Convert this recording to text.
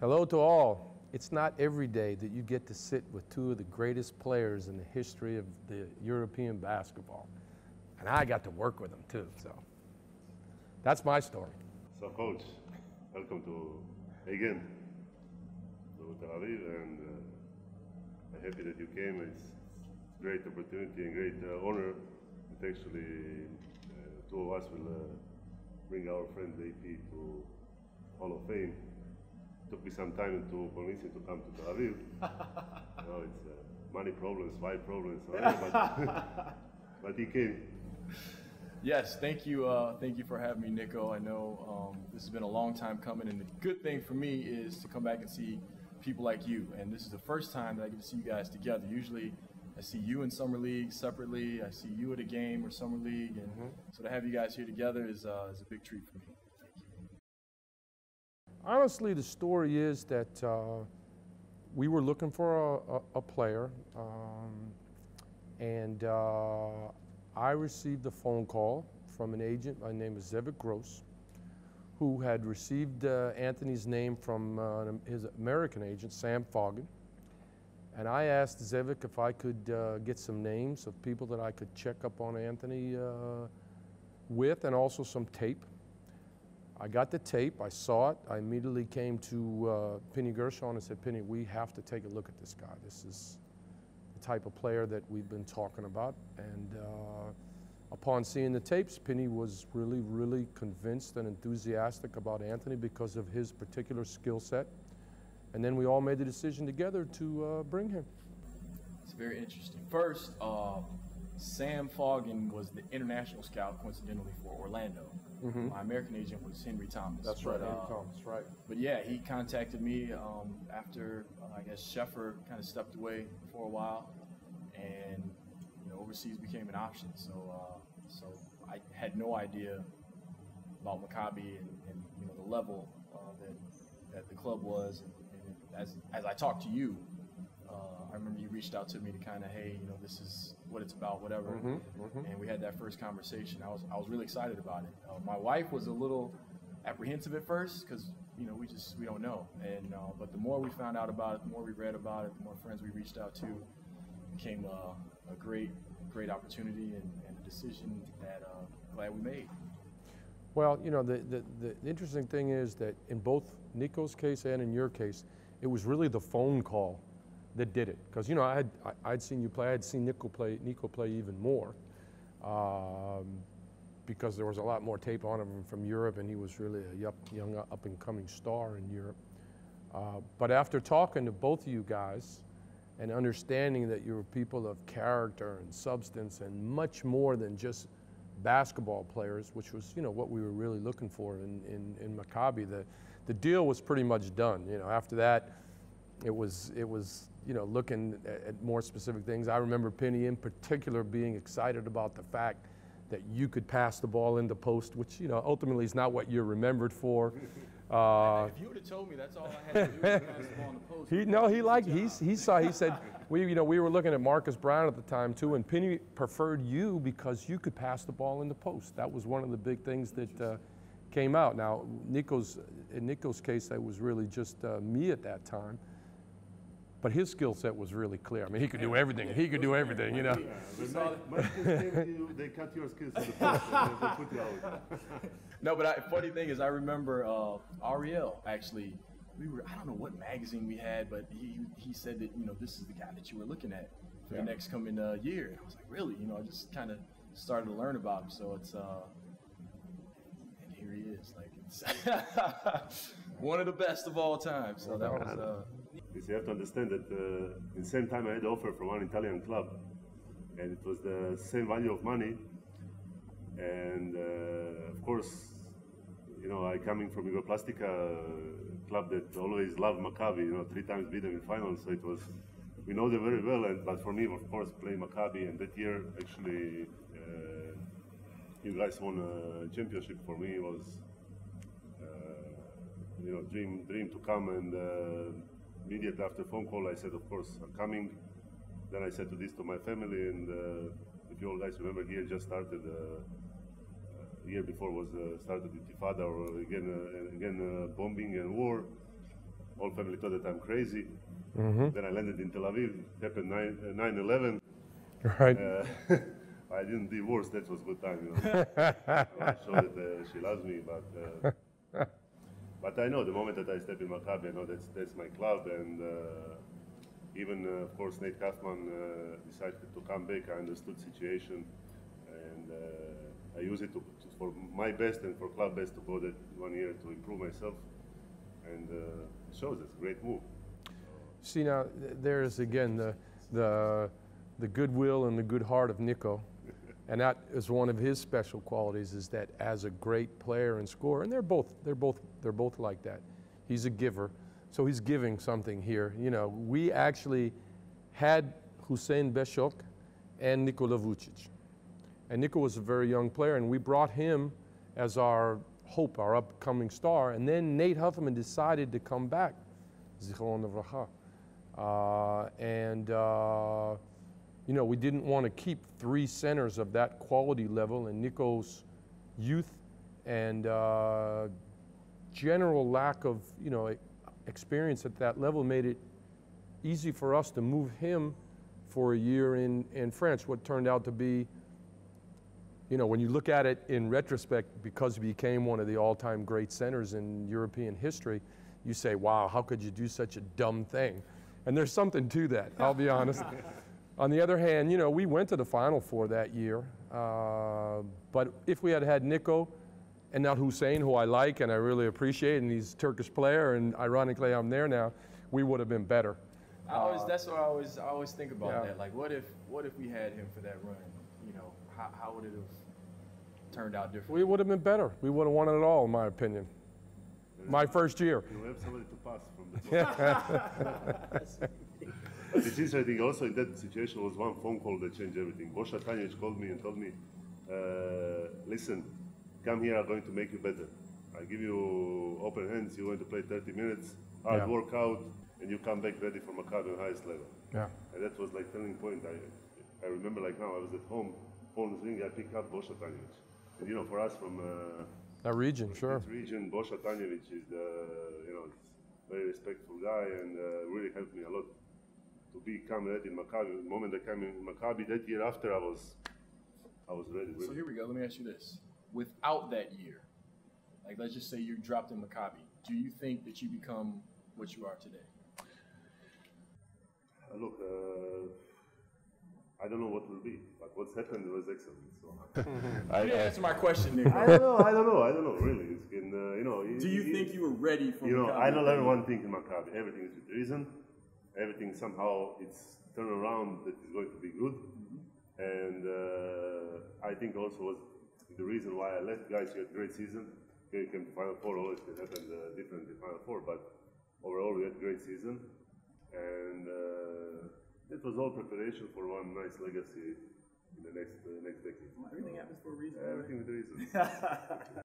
Hello to all. It's not every day that you get to sit with two of the greatest players in the history of the European basketball. And I got to work with them too, so that's my story. So coach, welcome to Tel Aviv, and I'm happy that you came. It's a great opportunity and great honor that actually two of us will bring our friend AP to Hall of Fame. Took me some time to convince him to come to Tel Aviv. You know, it's money problems, wife problems, but he came. Yes, thank you for having me, Nico. I know this has been a long time coming, and the good thing for me is to come back and see people like you. And this is the first time that I get to see you guys together. Usually, I see you in summer league separately. I see you at a game or summer league, and so to have you guys here together is a big treat for me. Thank you. Honestly, the story is that we were looking for a player, and I received a phone call from an agent. My name is Zevik Gross, who had received Anthony's name from his American agent, Sam Foggin. And I asked Zevik if I could get some names of people that I could check up on Anthony with, and also some tape. I got the tape, I saw it, I immediately came to Penny Gershon and said, Penny, we have to take a look at this guy. This is the type of player that we've been talking about. And upon seeing the tapes, Penny was really convinced and enthusiastic about Anthony because of his particular skill set. And then we all made the decision together to bring him. It's very interesting. First, Sam Foggin was the international scout, coincidentally, for Orlando. My American agent was Henry Thomas. That's right, Henry Thomas, right. But yeah, he contacted me after, I guess, Sheffer kind of stepped away for a while, and overseas became an option. So I had no idea about Maccabi and the level that the club was. And as I talked to you, I remember you reached out to me to kind of, hey, this is what it's about, whatever. And we had that first conversation. I was really excited about it. My wife was a little apprehensive at first because we don't know. And but the more we found out about it, the more we read about it, the more friends we reached out to, it became a great opportunity and a decision that glad we made. Well, the interesting thing is that in both Nico's case and in your case, it was really the phone call that did it, because I'd seen you play. I'd seen Nico play even more, because there was a lot more tape on him from Europe, and he was really a young up and coming star in Europe. But after talking to both of you guys and understanding that you were people of character and substance and much more than just basketball players, which was what we were really looking for in Maccabi, the deal was pretty much done. After that, it was looking at more specific things. I remember Penny in particular being excited about the fact that you could pass the ball in the post, which ultimately is not what you're remembered for. If you would have told me that's all I had to do was pass the ball in the post. He said we were looking at Marcus Brown at the time too, and Penny preferred you because you could pass the ball in the post. That was one of the big things that came out. Now in Nico's case, that was really just me at that time. But his skill set was really clear. I mean, he could do everything. He could do everything, They cut your skills to the post, they put you out. No, but funny thing is, I remember Ariel actually. I don't know what magazine we had, but he said that this is the guy that you were looking at for the next coming year. And I was like, really? I just kind of started to learn about him. So it's and here he is. Like it's one of the best of all time. So that was. You have to understand that at the same time I had an offer from one Italian club, and it was the same value of money. And of course, I coming from Plastica club that always loved Maccabi. 3 times beat them in finals, so it was we know them very well. But for me, of course, playing Maccabi, and that year actually, you guys won a championship. For me, it was dream to come and. Immediately after phone call, I said, of course, I'm coming. Then I said to my family, and if you all guys remember, here just started a year before was started Intifada, or again bombing and war. Whole family thought that I'm crazy. Then I landed in Tel Aviv. Happened 9/11. Right. I didn't divorce. That was good time. You know. I showed that she loves me, but I know the moment that I step in Maccabi, I know that's my club, and even of course Nate Kaufman decided to come back. I understood the situation, and I use it for my best and for club best to go that 1 year to improve myself, and it shows it's a great move. See, now there's again the goodwill and the good heart of Nico, and that is one of his special qualities. Is that as a great player and scorer, and they're both like that. He's a giver, so he's giving something here. You know, we actually had Hussein Beshok and Nikola Vucic, and Nico was a very young player, and we brought him as our hope, our upcoming star. And then Nate Huffman decided to come back, Zichron Livracha. You know, we didn't want to keep 3 centers of that quality level, and Nico's youth and general lack of, you know, experience at that level made it easy for us to move him for a year in France, what turned out to be, you know, when you look at it in retrospect, because he became one of the all-time great centers in European history, you say, wow, how could you do such a dumb thing? And there's something to that, I'll be honest. On the other hand, you know, we went to the Final Four that year, but if we had had Nico and not Hussein, who I like and I really appreciate, and he's a Turkish player, and ironically I'm there now, we would have been better. That's what I always think about that. Like, what if we had him for that run? You know, how would it have turned out differently? We would have been better. We would have won it all, in my opinion. My first year. You have somebody to pass from the top. But it's interesting also in that situation was one phone call that changed everything. Bosha Tanjic called me and told me, listen, come here, I'm going to make you better. I give you open hands, you're going to play 30 minutes, hard workout, and you come back ready for Maccabi on the highest level. Yeah. And that was like turning point. I remember like now, I was at home, phone was ringing, I picked up Bosha Tanjic. And you know, for us from that region, sure. This region, Bosha Tanjic is the, you know, very respectful guy, and really helped me a lot to become ready in Maccabi. The moment I came in Maccabi that year after, I was ready. So here we go. Let me ask you this: without that year, like let's just say you dropped in Maccabi, do you think that you become what you are today? Look, I don't know what will be, but what's happened was excellent. So. You didn't answer my question, Nick. I don't know, really. It's been, you know. Do you think you were ready for Maccabi? You know, I learned one thing in Maccabi. Everything is with reason. Everything somehow it's turned around that is going to be good. And I think also was the reason why I left. Guys, you had a great season. Okay, you came to Final Four, always can happen different in Final Four, but overall we had a great season. And it was all preparation for one nice legacy in the next decade. Everything happens for a reason. Everything with a reason.